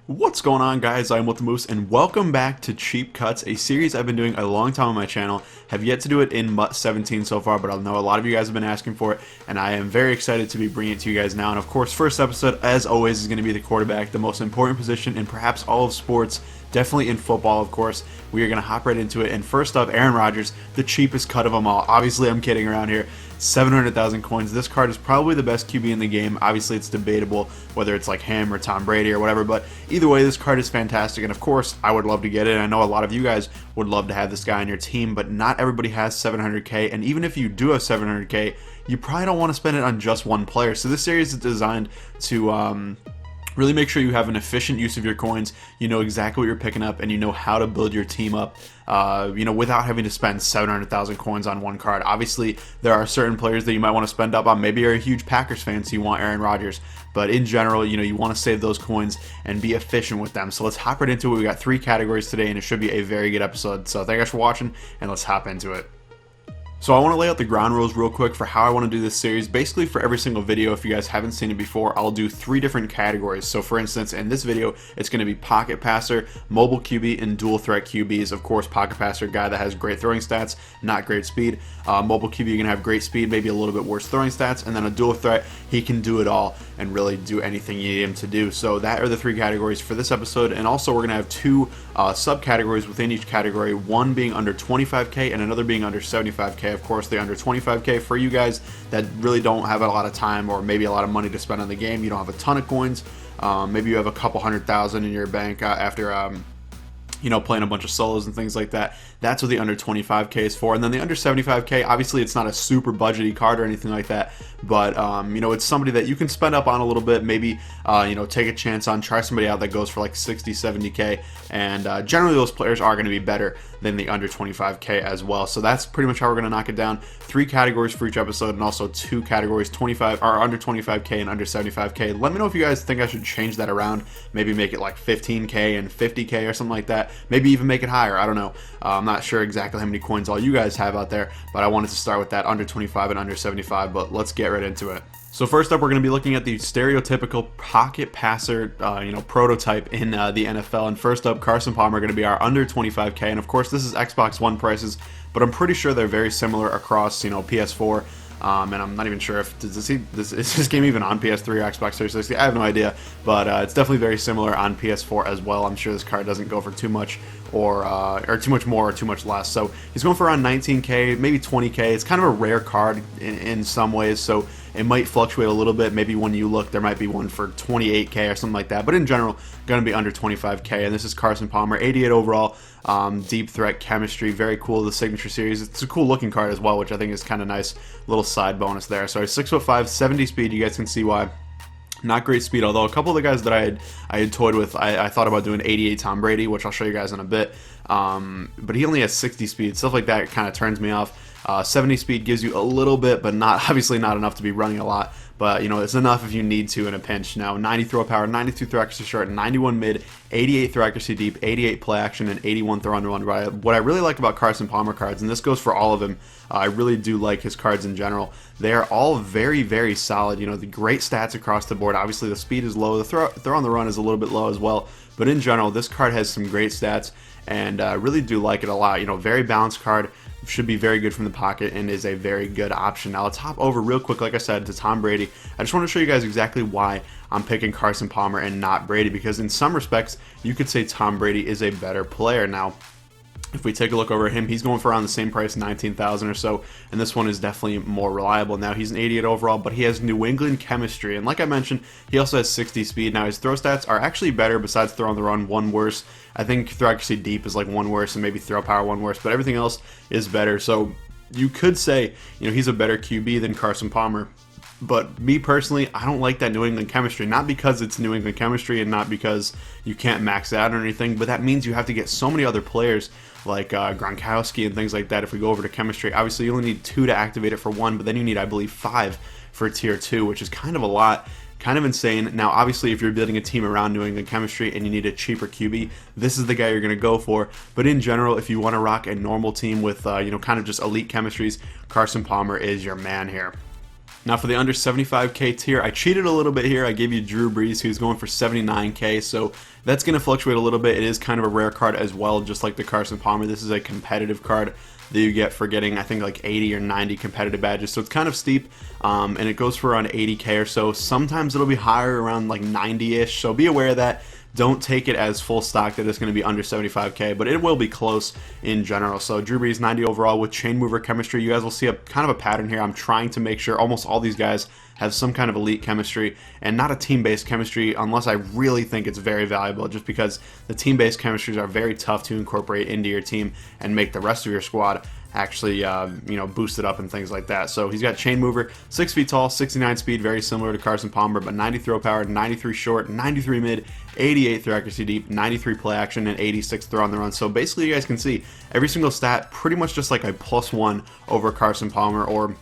What's going on, guys? I'm with the Moose, and welcome back to Cheap Cuts, a series I've been doing a long time on my channel. Have yet to do it in MUT 17 so far, but I know a lot of you guys have been asking for it, and I am very excited to be bringing it to you guys now. And of course, first episode, as always, is going to be the quarterback, the most important position in perhaps all of sports. Definitely in football, of course. We are going to hop right into it. And first up, Aaron Rodgers, the cheapest cut of them all. Obviously, I'm kidding around here. 700,000 coins. This card is probably the best QB in the game. Obviously, it's debatable whether it's like him or Tom Brady or whatever. But either way, this card is fantastic. And of course, I would love to get it. And I know a lot of you guys would love to have this guy on your team. But not everybody has 700K. And even if you do have 700K, you probably don't want to spend it on just one player. So this series is designed to really make sure you have an efficient use of your coins, you know exactly what you're picking up, and you know how to build your team up, without having to spend 700,000 coins on one card. Obviously, there are certain players that you might want to spend up on. Maybe you're a huge Packers fan, so you want Aaron Rodgers. But in general, you want to save those coins and be efficient with them. So let's hop right into it. We got 3 categories today, and it should be a very good episode. So thank you guys for watching, and let's hop into it. So I want to lay out the ground rules real quick for how I want to do this series. Basically, for every single video, if you guys haven't seen it before, I'll do 3 different categories. So for instance, in this video, it's going to be pocket passer, mobile QB, and dual threat QBs. Of course, pocket passer, guy that has great throwing stats, not great speed. Mobile QB, you're going to have great speed, maybe a little bit worse throwing stats. And then a dual threat, he can do it all and really do anything you need him to do. So that are the 3 categories for this episode. And also, we're going to have 2 subcategories within each category, one being under 25K and another being under 75K. Of course, the under 25K for you guys that really don't have a lot of time or maybe a lot of money to spend on the game. You don't have a ton of coins. Maybe you have a couple 100,000 in your bank after playing a bunch of solos and things like that. That's what the under 25K is for. And then the under 75K, obviously it's not a super budgety card or anything like that, but it's somebody that you can spend up on a little bit, maybe take a chance on, try somebody out that goes for like 60, 70K, and generally those players are going to be better than the under 25K as well. So that's pretty much how we're going to knock it down. 3 categories for each episode, and also 2 categories, 25 or under 25K and under 75K. Let me know if you guys think I should change that around, maybe make it like 15K and 50K or something like that. Maybe even make it higher. I don't know. I'm not sure exactly how many coins all you guys have out there, but I wanted to start with that under 25 and under 75, but let's get right into it. So first up, we're going to be looking at the stereotypical pocket passer, prototype in the NFL. And first up, Carson Palmer going to be our under 25K. And of course, this is Xbox One prices, but I'm pretty sure they're very similar across, PS4. And I'm not even sure if is this game even on PS3 or Xbox 360. I have no idea, but it's definitely very similar on PS4 as well. I'm sure this card doesn't go for too much or too much more or too much less. So he's going for around 19K, maybe 20K. It's kind of a rare card in some ways, so it might fluctuate a little bit. Maybe when you look, there might be one for 28K or something like that. But in general, going to be under 25K. And this is Carson Palmer, 88 overall. Deep threat chemistry, very cool. The signature series, it's a cool looking card as well, which I think is kind of nice. Little side bonus there. So he's 6'5", 70 speed. You guys can see why. Not great speed, although a couple of the guys that I had toyed with, I thought about doing 88 Tom Brady, which I'll show you guys in a bit. But he only has 60 speed. Stuff like that kind of turns me off. 70 speed gives you a little bit, but obviously not enough to be running a lot. But, it's enough if you need to in a pinch. Now, 90 throw power, 92 throw accuracy short, 91 mid, 88 throw accuracy deep, 88 play action, and 81 throw under run. What I really like about Carson Palmer cards, and this goes for all of them, I really do like his cards in general. They are all very, very solid. The great stats across the board. Obviously, the speed is low. The throw on the run is a little bit low as well. But in general, this card has some great stats, and I really do like it a lot. Very balanced card. Should be very good from the pocket and is a very good option. Now let's hop over real quick, like I said, to Tom Brady. I just want to show you guys exactly why I'm picking Carson Palmer and not Brady, because in some respects, you could say Tom Brady is a better player. Now, if we take a look over at him, he's going for around the same price, 19,000 or so, and this one is definitely more reliable. Now, he's an 88 overall, but he has New England chemistry, and like I mentioned, he also has 60 speed. Now, his throw stats are actually better besides throw on the run, 1 worse. I think throw accuracy deep is like 1 worse, and maybe throw power 1 worse, but everything else is better. So you could say, he's a better QB than Carson Palmer. But me personally, I don't like that New England chemistry. Not because it's New England chemistry and not because you can't max it out or anything, but that means you have to get so many other players like Gronkowski and things like that. If we go over to chemistry, obviously you only need 2 to activate it for 1, but then you need, I believe, 5 for tier 2, which is kind of a lot. Kind of insane. Now, obviously, if you're building a team around New England chemistry and you need a cheaper QB, this is the guy you're going to go for. But in general, if you want to rock a normal team with, kind of just elite chemistries, Carson Palmer is your man here. Now for the under 75K tier, I cheated a little bit here. I gave you Drew Brees, who's going for 79K, so that's going to fluctuate a little bit. It is kind of a rare card as well, just like the Carson Palmer. This is a competitive card that you get for getting, I think, like 80 or 90 competitive badges, so it's kind of steep, and it goes for around 80K or so. Sometimes it'll be higher, around like 90-ish, so be aware of that. Don't take it as full stock that it's going to be under 75K, but it will be close in general. So Drew Brees 90 overall with chain mover chemistry. You guys will see a kind of a pattern here. I'm trying to make sure almost all these guys have some kind of elite chemistry and not a team-based chemistry unless I really think it's very valuable, just because the team-based chemistries are very tough to incorporate into your team and make the rest of your squad actually boost it up and things like that. So he's got chain mover, 6 feet tall, 69 speed, very similar to Carson Palmer, but 90 throw power, 93 short, 93 mid, 88 throw accuracy deep, 93 play action, and 86 throw on the run. So basically you guys can see every single stat pretty much just like a +1 over Carson Palmer, or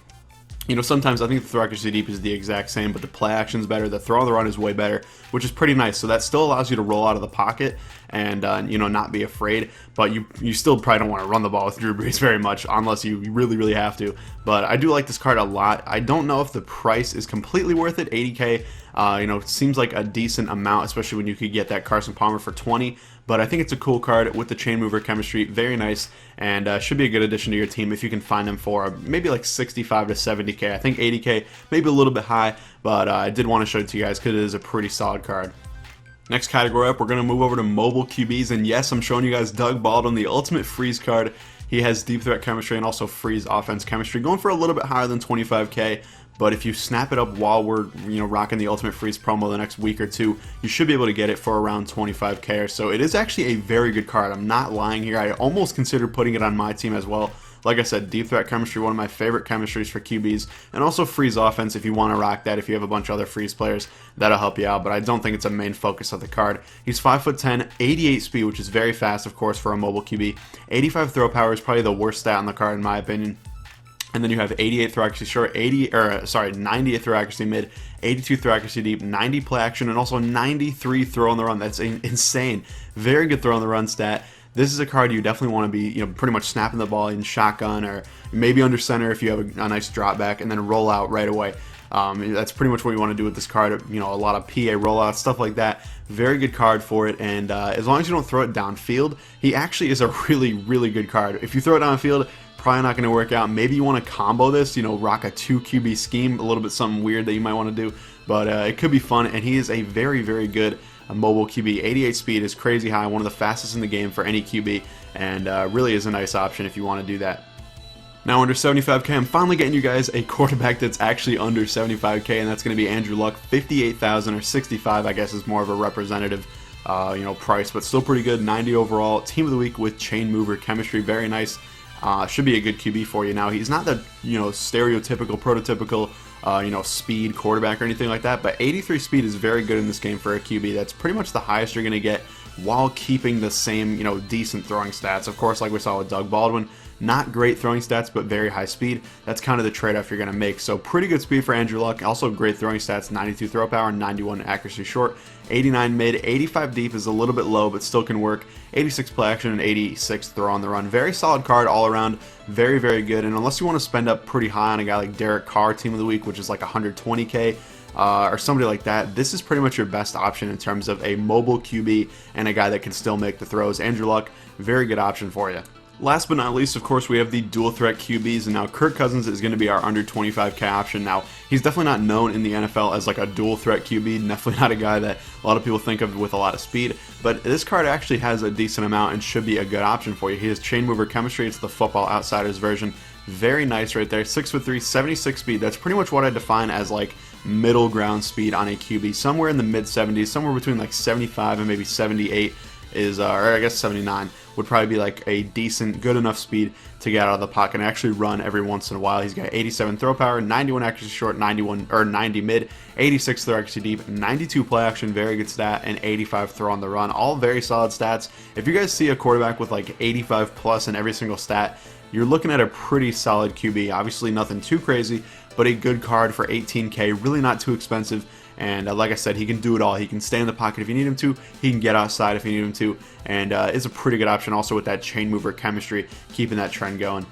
sometimes I think the throw accuracy deep is the exact same, but the play action's better, the throw on the run is way better, which is pretty nice. So that still allows you to roll out of the pocket and not be afraid, but you still probably don't want to run the ball with Drew Brees very much unless you really have to. But I do like this card a lot. I don't know if the price is completely worth it. 80K it seems like a decent amount, especially when you could get that Carson Palmer for 20. But I think it's a cool card with the chain mover chemistry, very nice, and should be a good addition to your team if you can find them for maybe like 65 to 70K. I think 80K maybe a little bit high, but I did want to show it to you guys because it is a pretty solid card. Next category up, we're going to move over to mobile QBs, and yes, I'm showing you guys Doug Baldwin, the ultimate freeze card. He has deep threat chemistry and also freeze offense chemistry, going for a little bit higher than 25K. But if you snap it up while we're rocking the Ultimate Freeze promo the next week or two, you should be able to get it for around 25K or so. It is actually a very good card. I'm not lying here. I almost considered putting it on my team as well. Like I said, deep threat chemistry, one of my favorite chemistries for QBs, and also freeze offense if you want to rock that. If you have a bunch of other freeze players, that'll help you out, but I don't think it's a main focus of the card. He's 5'10", 88 speed, which is very fast, of course, for a mobile QB. 85 throw power is probably the worst stat on the card in my opinion. And then you have 88 throw accuracy short, 98 throw accuracy mid, 82 throw accuracy deep, 90 play action, and also 93 throw on the run. That's insane. Very good throw on the run stat. This is a card you definitely want to be, pretty much snapping the ball in shotgun or maybe under center if you have a nice drop back, and then roll out right away. That's pretty much what you want to do with this card. A lot of PA rollouts, stuff like that. Very good card for it, and as long as you don't throw it downfield, he actually is a really good card. If you throw it downfield, probably not going to work out. Maybe you want to combo this, rock a 2 QB scheme, a little bit something weird that you might want to do, but it could be fun, and he is a very good mobile QB. 88 speed is crazy high, one of the fastest in the game for any QB, and really is a nice option if you want to do that. Now under 75K, I'm finally getting you guys a quarterback that's actually under 75K, and that's going to be Andrew Luck. 58,000 or 65, I guess, is more of a representative price, but still pretty good. 90 overall, team of the week with chain mover chemistry, very nice. Should be a good QB for you. Now, he's not the stereotypical, prototypical speed quarterback or anything like that, but 83 speed is very good in this game for a QB. That's pretty much the highest you're going to get while keeping the same decent throwing stats. Of course, like we saw with Doug Baldwin, not great throwing stats, but very high speed. That's kind of the trade-off you're going to make. So pretty good speed for Andrew Luck. Also great throwing stats, 92 throw power, 91 accuracy short, 89 mid, 85 deep is a little bit low, but still can work, 86 play action, and 86 throw on the run. Very solid card all around. Very good. And unless you want to spend up pretty high on a guy like Derek Carr, team of the week, which is like 120K, or somebody like that, this is pretty much your best option in terms of a mobile QB and a guy that can still make the throws. Andrew Luck, very good option for you. Last but not least, of course, we have the dual threat QBs, and now Kirk Cousins is going to be our under 25K option. Now, he's definitely not known in the NFL as like a dual threat QB, definitely not a guy that a lot of people think of with a lot of speed, but this card actually has a decent amount and should be a good option for you. He has chain mover chemistry, it's the Football Outsiders version. Very nice right there, 6'3", 76 speed. That's pretty much what I define as like middle ground speed on a QB, somewhere in the mid 70s, somewhere between like 75 and maybe 78 is, or I guess 79 would probably be like a decent, good enough speed to get out of the pocket and actually run every once in a while. He's got 87 throw power, 91 accuracy short, 90 mid, 86 throw accuracy deep, 92 play action, very good stat, and 85 throw on the run. All very solid stats. If you guys see a quarterback with like 85 plus in every single stat, you're looking at a pretty solid QB. Obviously nothing too crazy, but a good card for 18K, really not too expensive. And like I said, he can do it all. He can stay in the pocket if you need him to. He can get outside if you need him to. And is a pretty good option also with that chain mover chemistry, keeping that trend going.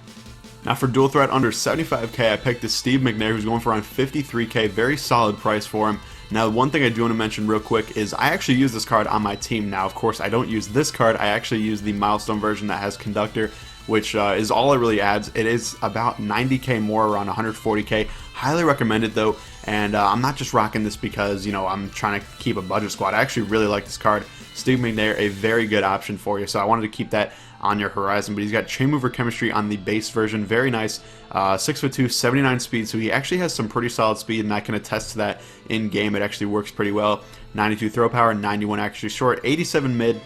Now for dual threat under 75k, I picked the Steve McNair, who's going for around 53k, very solid price for him. Now one thing I do want to mention real quick is I actually use this card on my team. Now of course I don't use this card, I actually use the milestone version that has Conductor, which is all it really adds. It is about 90k more, around 140k. Highly recommend it though, and I'm not just rocking this because, you know, I'm trying to keep a budget squad. I actually really like this card. Steve McNair, a very good option for you, so I wanted to keep that on your horizon. But he's got chain mover chemistry on the base version, very nice. 6'2", 79 speed, so he actually has some pretty solid speed, and I can attest to that in game. It actually works pretty well. 92 throw power, 91 accuracy short, 87 mid,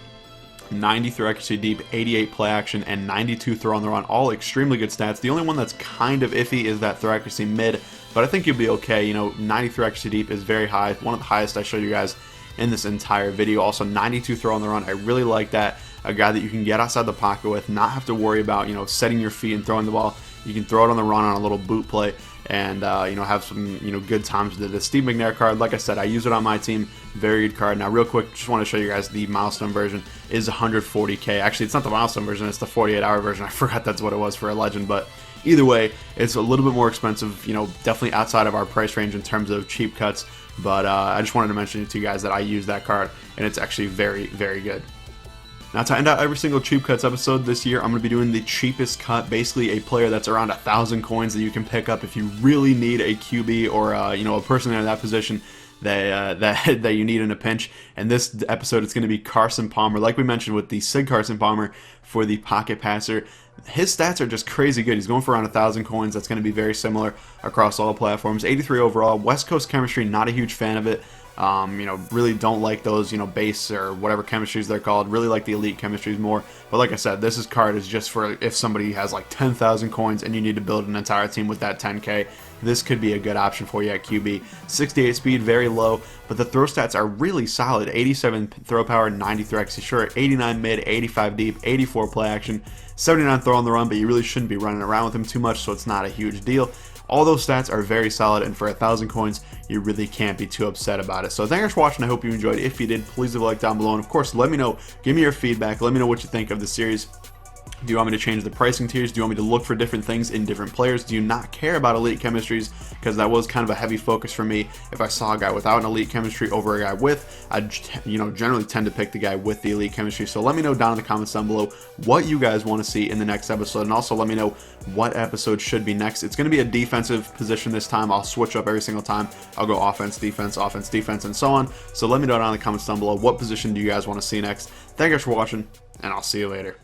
90 throw accuracy deep, 88 play action, and 92 throw on the run. All extremely good stats. The only one that's kind of iffy is that throw accuracy mid, but I think you'll be okay. You know, 90 throw accuracy deep is very high, one of the highest I showed you guys in this entire video. Also 92 throw on the run, I really like that. A guy that you can get outside the pocket with, not have to worry about, you know, setting your feet and throwing the ball. You can throw it on the run on a little boot play and you know, have some, you know, good times with it. The Steve McNair card, like I said, I use it on my team. Very good card. Now real quick, just want to show you guys the milestone version is 140k. Actually, it's not the milestone version, it's the 48-hour version. I forgot that's what it was for a legend, but either way, it's a little bit more expensive, you know, definitely outside of our price range in terms of cheap cuts. But I just wanted to mention to you guys that I use that card, and it's actually very, very good. Now to end out every single Cheap Cuts episode this year, I'm going to be doing the cheapest cut, basically a player that's around 1,000 coins that you can pick up if you really need a QB or you know, a person in that position that you need in a pinch. And this episode it's going to be Carson Palmer, like we mentioned with the Sig Carson Palmer for the pocket passer. His stats are just crazy good. He's going for around 1,000 coins. That's going to be very similar across all platforms. 83 overall. West Coast chemistry, not a huge fan of it. You know, really don't like those, you know, base or whatever chemistries they're called. Really like the elite chemistries more. But like I said, this card is just for if somebody has like 10,000 coins and you need to build an entire team with that 10k. This could be a good option for you at QB. 68 speed, very low, but the throw stats are really solid. 87 throw power, 90 throw accuracy short, 89 mid, 85 deep, 84 play action, 79 throw on the run, but you really shouldn't be running around with him too much, so it's not a huge deal. All those stats are very solid, and for 1,000 coins, you really can't be too upset about it. So thanks for watching. I hope you enjoyed. If you did, please leave a like down below, and of course, let me know. Give me your feedback. Let me know what you think of the series. Do you want me to change the pricing tiers? Do you want me to look for different things in different players? Do you not care about elite chemistries? Because that was kind of a heavy focus for me. If I saw a guy without an elite chemistry over a guy with, I'd, you know, generally tend to pick the guy with the elite chemistry. So let me know down in the comments down below what you guys want to see in the next episode, and also let me know what episode should be next. It's going to be a defensive position this time. I'll switch up every single time. I'll go offense, defense, and so on. So let me know down in the comments down below what position do you guys want to see next. Thank you guys for watching, and I'll see you later.